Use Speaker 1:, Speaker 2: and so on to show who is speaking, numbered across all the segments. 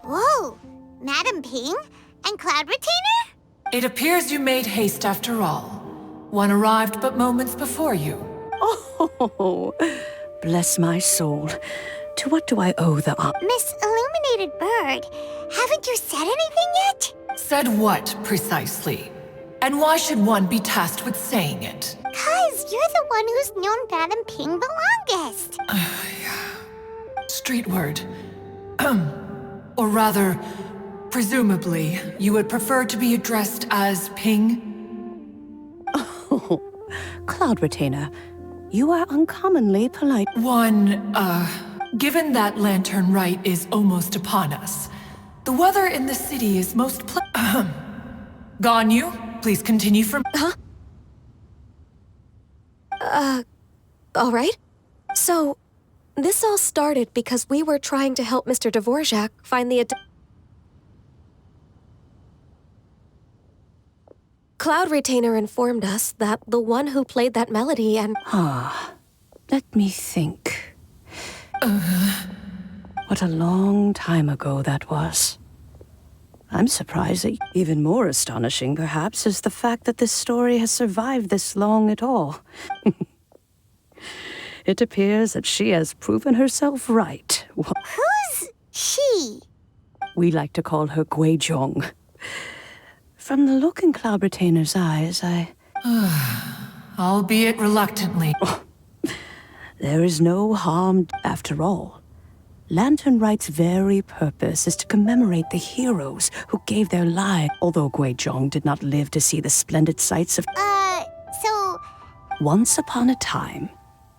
Speaker 1: Whoa! Madam Ping? And Cloud Retainer?
Speaker 2: It appears you made haste after all. One arrived but moments before you.
Speaker 3: Oh, bless my soul. To what do I owe the honor?
Speaker 1: Miss Illuminated Bird, haven't you said anything yet?
Speaker 2: Said what, precisely? And why should one be tasked with saying it?
Speaker 1: 'Cause you're the one who's known Madam Ping the longest.
Speaker 2: Street word. Or rather, presumably, you would prefer to be addressed as Ping?
Speaker 3: Oh, Cloud Retainer, you are uncommonly polite.
Speaker 2: Given that Lantern Rite is almost upon us, the weather in the city is most Ganyu, please continue from—
Speaker 4: Huh? All right. So, this all started because we were trying to help Mr. Dvorak find the Cloud Retainer informed us that the one who played that melody and—
Speaker 3: Let me think. What a long time ago that was. I'm surprised that even more astonishing, perhaps, is the fact that this story has survived this long at all. It appears that she has proven herself right.
Speaker 1: Who's she?
Speaker 3: We like to call her Guizhong. From the look in Cloud Retainer's eyes,
Speaker 2: albeit reluctantly.
Speaker 3: There is no harm after all. Lantern Rite's very purpose is to commemorate the heroes who gave their lives, although Guizhong did not live to see the splendid sights of—
Speaker 1: so...
Speaker 3: Once upon a time,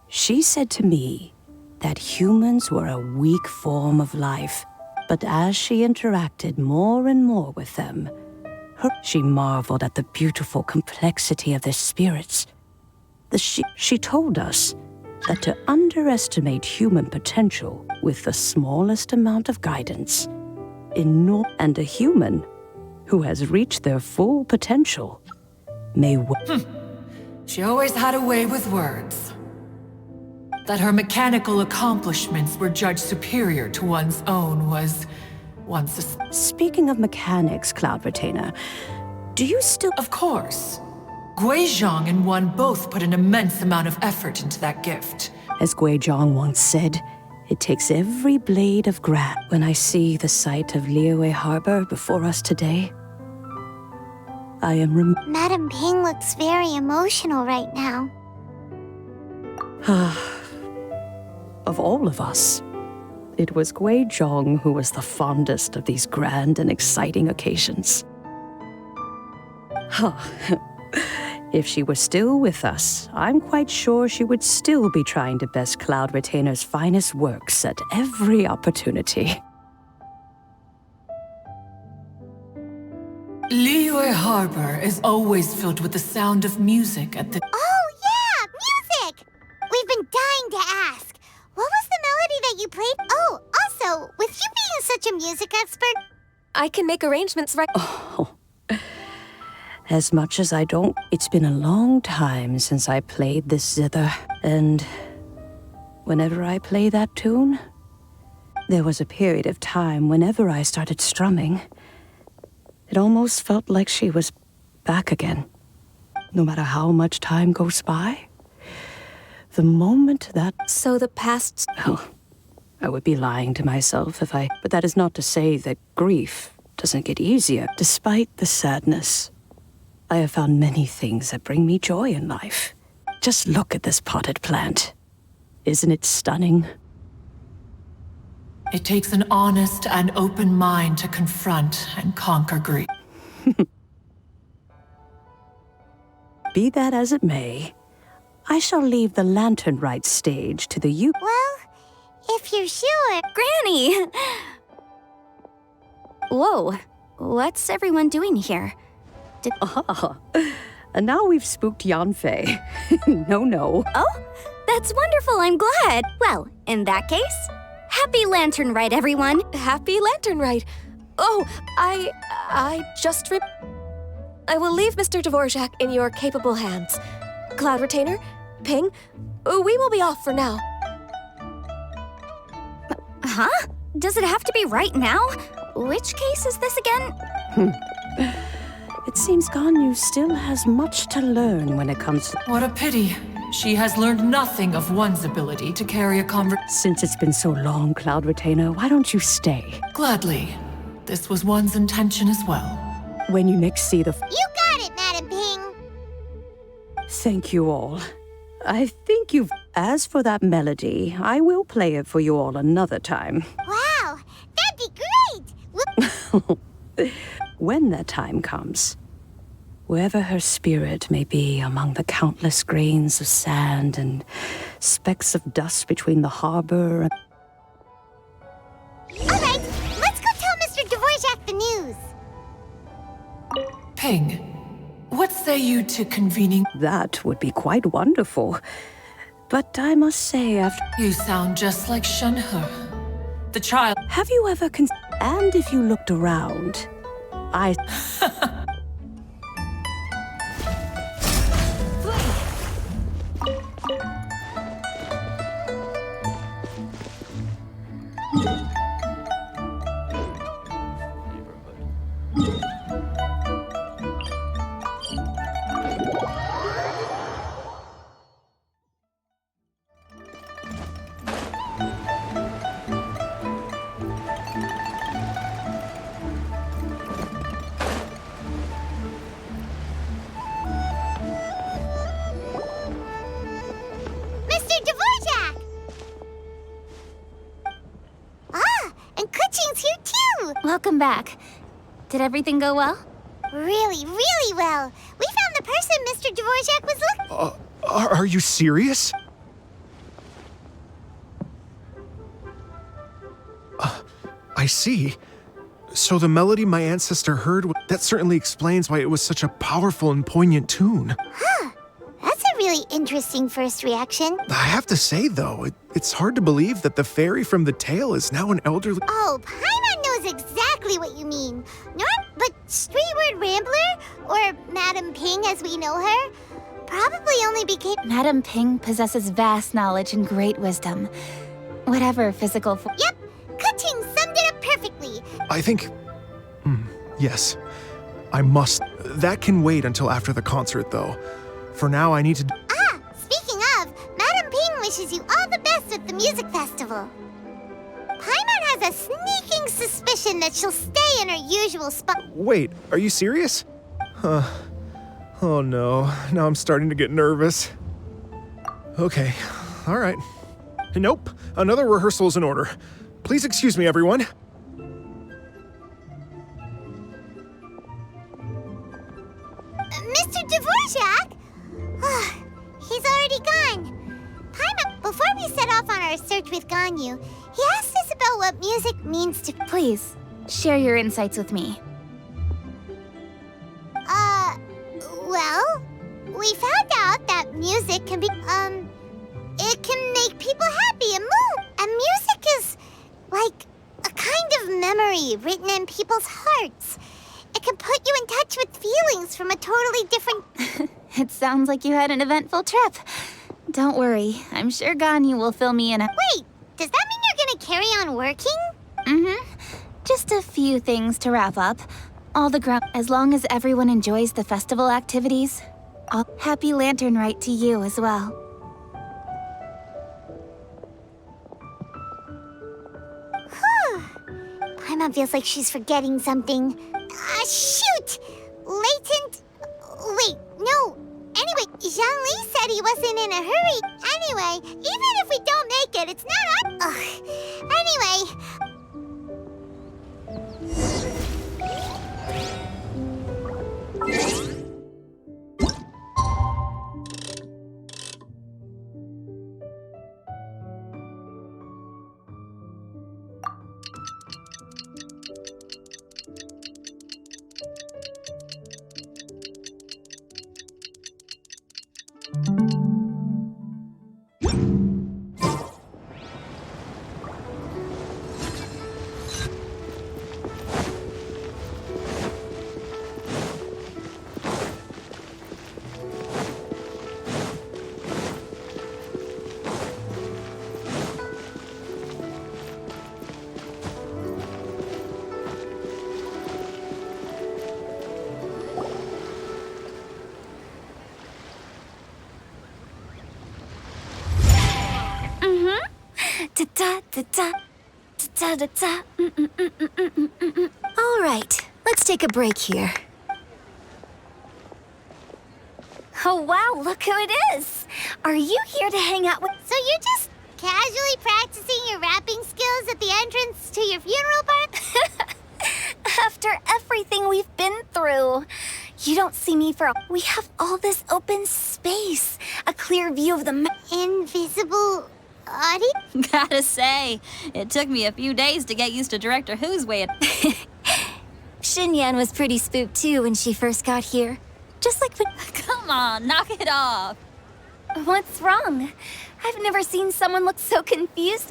Speaker 3: she said to me that humans were a weak form of life, but as she interacted more and more with them, she marveled at the beautiful complexity of their spirits. She told us that to underestimate human potential with the smallest amount of guidance, and a human who has reached their full potential may
Speaker 2: She always had a way with words. That her mechanical accomplishments were judged superior to one's own was once a—
Speaker 3: Speaking of mechanics, Cloud Retainer, do you still—
Speaker 2: Of course. Guizhong and one both put an immense amount of effort into that gift.
Speaker 3: As Guizhong once said, it takes every blade of grass. When I see the sight of Liyue Harbor before us today, I am
Speaker 1: Madam Ping looks very emotional right now.
Speaker 3: Of all of us, it was Guizhong who was the fondest of these grand and exciting occasions. If she were still with us, I'm quite sure she would still be trying to best Cloud Retainer's finest works at every opportunity.
Speaker 2: Liyue Harbor is always filled with the sound of music at the—
Speaker 1: Oh, yeah! Music! We've been dying to ask. What was the melody that you played? Oh, also, with you being such a music expert...
Speaker 4: I can make arrangements right—
Speaker 3: Oh, as much as I don't, it's been a long time since I played this zither, and whenever I play that tune, there was a period of time whenever I started strumming, it almost felt like she was back again. No matter how much time goes by, the moment that—
Speaker 4: So the past—
Speaker 3: Oh, I would be lying to myself if I— But that is not to say that grief doesn't get easier. Despite the sadness, I have found many things that bring me joy in life. Just look at this potted plant. Isn't it stunning?
Speaker 2: It takes an honest and open mind to confront and conquer grief.
Speaker 3: Be that as it may, I shall leave the Lantern Rite stage to the you—
Speaker 1: Well, if you're sure...
Speaker 5: Granny! Whoa, what's everyone doing here?
Speaker 3: And now we've spooked Yanfei. No.
Speaker 5: Oh, that's wonderful, I'm glad. Well, in that case, happy Lantern Rite, everyone.
Speaker 4: Happy Lantern Rite. Oh, I just I will leave Mr. Dvorak in your capable hands. Cloud Retainer, Ping, we will be off for now.
Speaker 5: Huh? Does it have to be right now? Which case is this again?
Speaker 3: It seems Ganyu still has much to learn when it comes to...
Speaker 2: What a pity. She has learned nothing of one's ability to carry a conversation.
Speaker 3: Since it's been so long, Cloud Retainer, why don't you stay?
Speaker 2: Gladly. This was one's intention as well.
Speaker 3: When you next see the...
Speaker 1: You got it, Madam Ping.
Speaker 3: Thank you all. I think you've... As for that melody, I will play it for you all another time.
Speaker 1: Wow, that'd be great.
Speaker 3: When that time comes, wherever her spirit may be among the countless grains of sand and specks of dust between the harbor and...
Speaker 1: All right, let's go tell Mr. Dvorak the news.
Speaker 2: Ping, what say you to convening?
Speaker 3: That would be quite wonderful. But I must say, after...
Speaker 2: You sound just like Shenhe. The child...
Speaker 3: Have you ever And if you looked around, I...
Speaker 1: Mr. Dvorak! Ah, and Kuchin's here too!
Speaker 5: Welcome back. Did everything go well?
Speaker 1: Really, really well. We found the person Mr. Dvorak was looking...
Speaker 6: Are you serious? I see. So the melody my ancestor heard, that certainly explains why it was such a powerful and poignant tune.
Speaker 1: Huh. That's a really interesting first reaction.
Speaker 6: I have to say, though, it's hard to believe that the fairy from the tale is now an elderly...
Speaker 1: Oh, Paimon knows exactly what you mean. But Streetward Rambler, or Madam Ping as we know her, probably only became...
Speaker 5: Madam Ping possesses vast knowledge and great wisdom. Whatever physical
Speaker 1: Yep, Kuching summed it up perfectly.
Speaker 6: I think... yes. I must... That can wait until after the concert, though. For now, I need to...
Speaker 1: Ah, speaking of, Madam Ping wishes you all the best at the music festival. Paimon has a sneaking suspicion that she'll stay in her usual spot.
Speaker 6: Wait, are you serious? Oh no, now I'm starting to get nervous. Okay, all right. Nope, another rehearsal is in order. Please excuse me, everyone.
Speaker 1: Mr. Dvorak? He's already gone. Paimon, before we set off on our search with Ganyu, he asked us about what music means to...
Speaker 5: Please, share your insights with me.
Speaker 1: Well, we found out that music can be, it can make people happy and move. And music is like a kind of memory written in people's hearts. It can put you in touch with feelings from a totally different...
Speaker 5: It sounds like you had an eventful trip. Don't worry, I'm sure Ganyu will fill me in.
Speaker 1: Wait, does that mean you're gonna carry on working?
Speaker 5: Mm-hmm. Just a few things to wrap up. All the ground, as long as everyone enjoys the festival activities. Happy Lantern Rite to you as well.
Speaker 1: Paimon feels like she's forgetting something. Shoot! Latent... Wait, no. Anyway, Zhang-Li said he wasn't in a hurry. Anyway, even if we don't make it, it's not our... Anyway...
Speaker 4: All right, let's take a break here.
Speaker 5: Oh wow, look who it is! Are you here to hang out with—
Speaker 1: So you're just casually practicing your rapping skills at the entrance to your funeral park?
Speaker 5: After everything we've been through, you don't see me for— We have all this open space, a clear view of the
Speaker 1: Invisible audience?
Speaker 7: Gotta say, it took me a few days to get used to Director Who's way of—
Speaker 5: Xinyan was pretty spooked too when she first got here. Just like when—
Speaker 7: Come on, knock it off.
Speaker 5: What's wrong? I've never seen someone look so confused.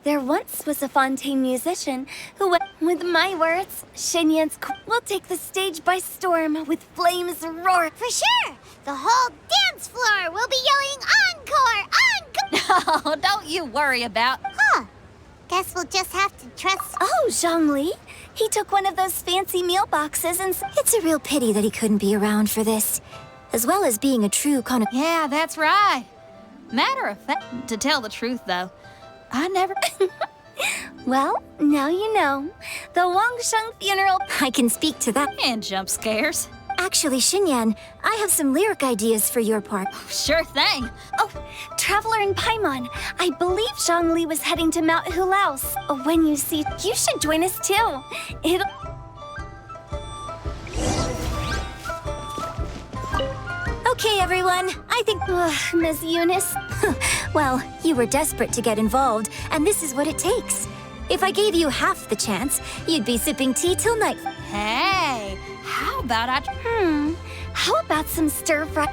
Speaker 5: There once was a Fontaine musician who went— With my words, Xinyan's will take the stage by storm with flames roar.
Speaker 1: For sure! The whole dance floor will be yelling encore! Encore!
Speaker 7: Oh, don't you worry about—
Speaker 1: Huh. Guess we'll just have to trust—
Speaker 5: Oh, Zhongli. He took one of those fancy meal boxes and—
Speaker 4: It's a real pity that he couldn't be around for this, as well as being a true
Speaker 7: Yeah, that's right. Matter of fact, to tell the truth though, I never—
Speaker 5: Well, now you know. The Wangsheng funeral—
Speaker 4: I can speak to that.
Speaker 7: And jump scares.
Speaker 4: Actually, Xinyan, I have some lyric ideas for your part.
Speaker 7: Sure thing.
Speaker 5: Oh, Traveler in Paimon. I believe Zhongli was heading to Mount Hulaos. When you see— You should join us too. It'll—
Speaker 4: Okay, everyone, I think...
Speaker 5: Miss Eunice.
Speaker 4: Well, you were desperate to get involved, and this is what it takes. If I gave you half the chance, you'd be sipping tea till night.
Speaker 7: Hey, how about
Speaker 5: How about some stir-fry?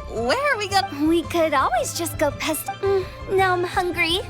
Speaker 7: Where are we gonna—
Speaker 5: We could always just go pest— Now I'm hungry.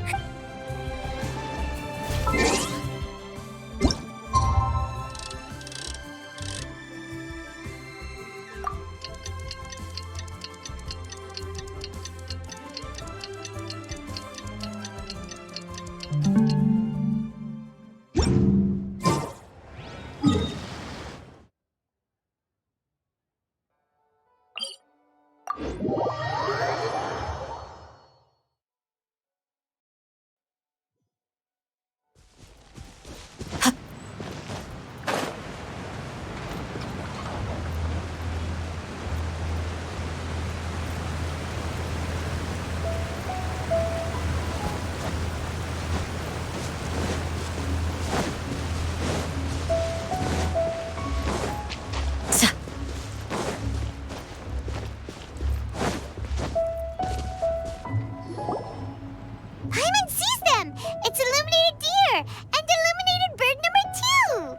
Speaker 1: Paimon sees them! It's illuminated deer! And illuminated bird number 2!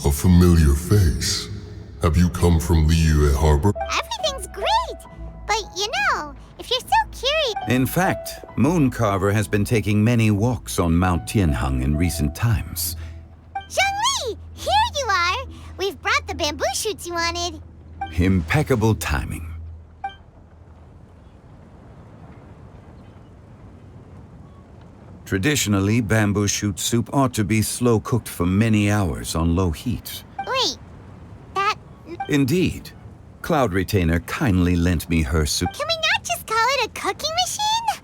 Speaker 8: A familiar face. Have you come from Liyue Harbor?
Speaker 1: Everything's great! But you know, if you're so curious—
Speaker 9: In fact, Mooncarver has been taking many walks on Mount Tianheng in recent times.
Speaker 1: Zhongli! Here you are! We've brought the bamboo shoots you wanted.
Speaker 9: Impeccable timing. Traditionally, bamboo shoot soup ought to be slow cooked for many hours on low heat.
Speaker 1: Wait, that—
Speaker 9: Indeed. Cloud Retainer kindly lent me her soup.
Speaker 1: Can we not just call it a cooking machine?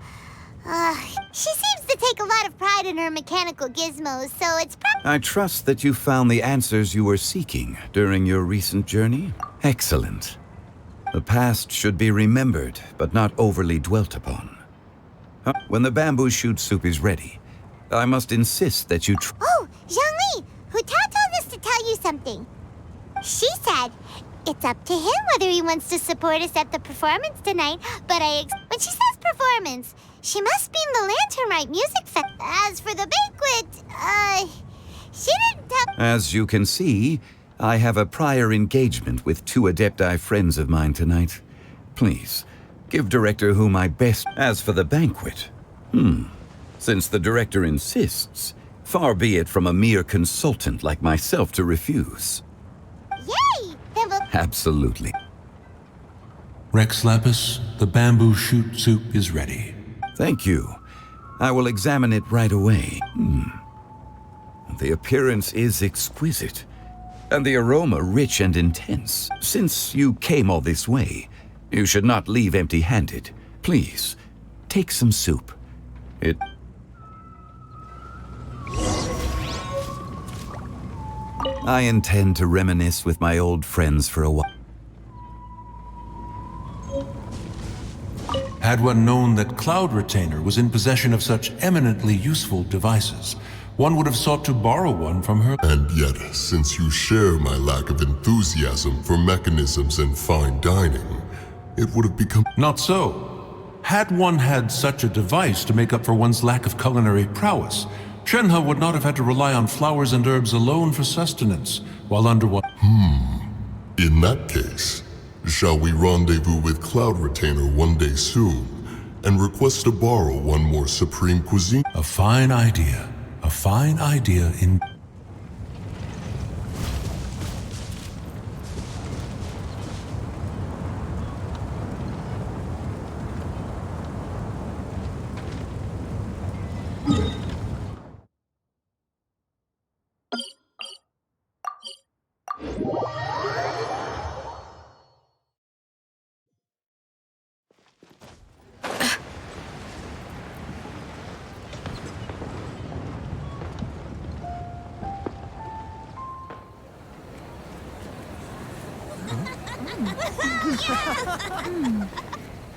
Speaker 1: She seems to take a lot of pride in her mechanical gizmos, so it's
Speaker 9: I trust that you found the answers you were seeking during your recent journey. Excellent. The past should be remembered, but not overly dwelt upon. When the bamboo shoot soup is ready, I must insist that you
Speaker 1: Oh, Zhongli! Huta told us to tell you something. She said it's up to him whether he wants to support us at the performance tonight, but when she says performance, she must mean the Lantern Rite music fest. As for the banquet, she didn't tell—
Speaker 9: As you can see, I have a prior engagement with 2 Adepti friends of mine tonight. Please, give Director Who my best. As for the banquet, since the Director insists, far be it from a mere consultant like myself to refuse.
Speaker 1: Yay! Then we'll—
Speaker 9: Absolutely.
Speaker 10: Rex Lapis, the bamboo shoot soup is ready.
Speaker 9: Thank you. I will examine it right away. The appearance is exquisite, and the aroma rich and intense. Since you came all this way, you should not leave empty-handed. Please, take some soup. I intend to reminisce with my old friends for a while.
Speaker 10: Had one known that Cloud Retainer was in possession of such eminently useful devices, one would have sought to borrow one from her.
Speaker 8: And yet, since you share my lack of enthusiasm for mechanisms and fine dining, it would have become...
Speaker 10: Not so. Had one had such a device to make up for one's lack of culinary prowess, Shenhe would not have had to rely on flowers and herbs alone for sustenance, while under one...
Speaker 8: In that case, shall we rendezvous with Cloud Retainer one day soon, and request to borrow one more supreme cuisine?
Speaker 10: A fine idea. A fine idea in...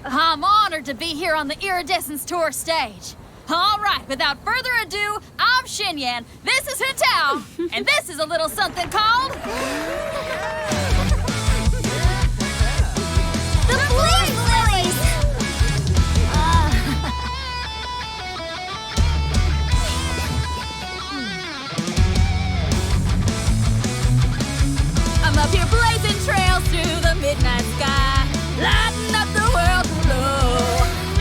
Speaker 7: I'm honored to be here on the Iridescence Tour stage. All right, without further ado, I'm Xinyan, this is Hu-Tao, and this is a little something called...
Speaker 1: The Flame Lilies!
Speaker 7: I'm up here blazing trails through the midnight sky, lighting up the world below.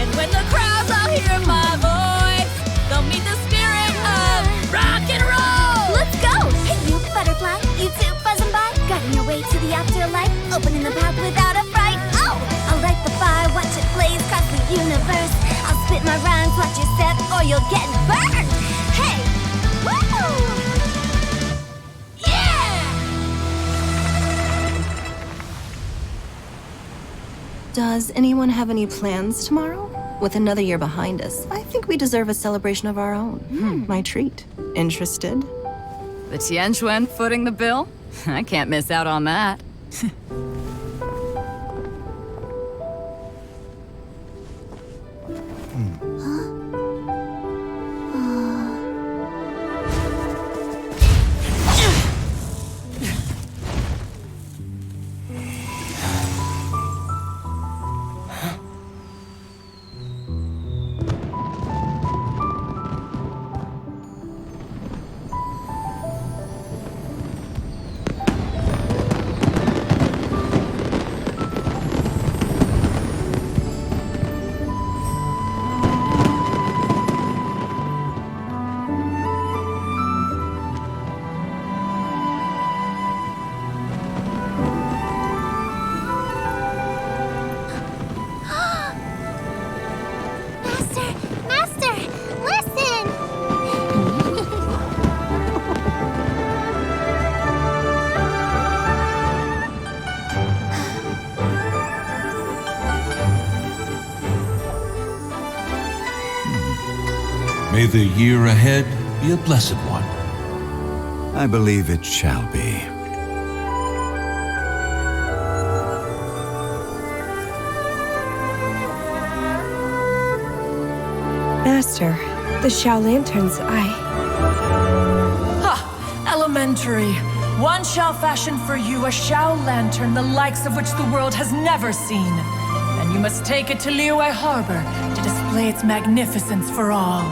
Speaker 7: And when the crowds all hear my voice, they'll meet the spirit of rock and roll.
Speaker 5: Let's go! Hey, you butterfly, you too buzzing by, guiding your way to the afterlife, opening the path without a fright. Oh, I'll light the fire, watch it blaze across the universe. I'll spit my rhymes, watch you step, or you'll get burned. Hey, woo!
Speaker 4: Does anyone have any plans tomorrow? With another year behind us, I think we deserve a celebration of our own. My treat. Interested?
Speaker 11: The Tianquan footing the bill? I can't miss out on that.
Speaker 1: Master, listen!
Speaker 10: May the year ahead be a blessed one.
Speaker 9: I believe it shall be.
Speaker 12: Master, the Shao Lanterns,
Speaker 2: Elementary. One shall fashion for you a Shao Lantern, the likes of which the world has never seen. And you must take it to Liyue Harbor to display its magnificence for all.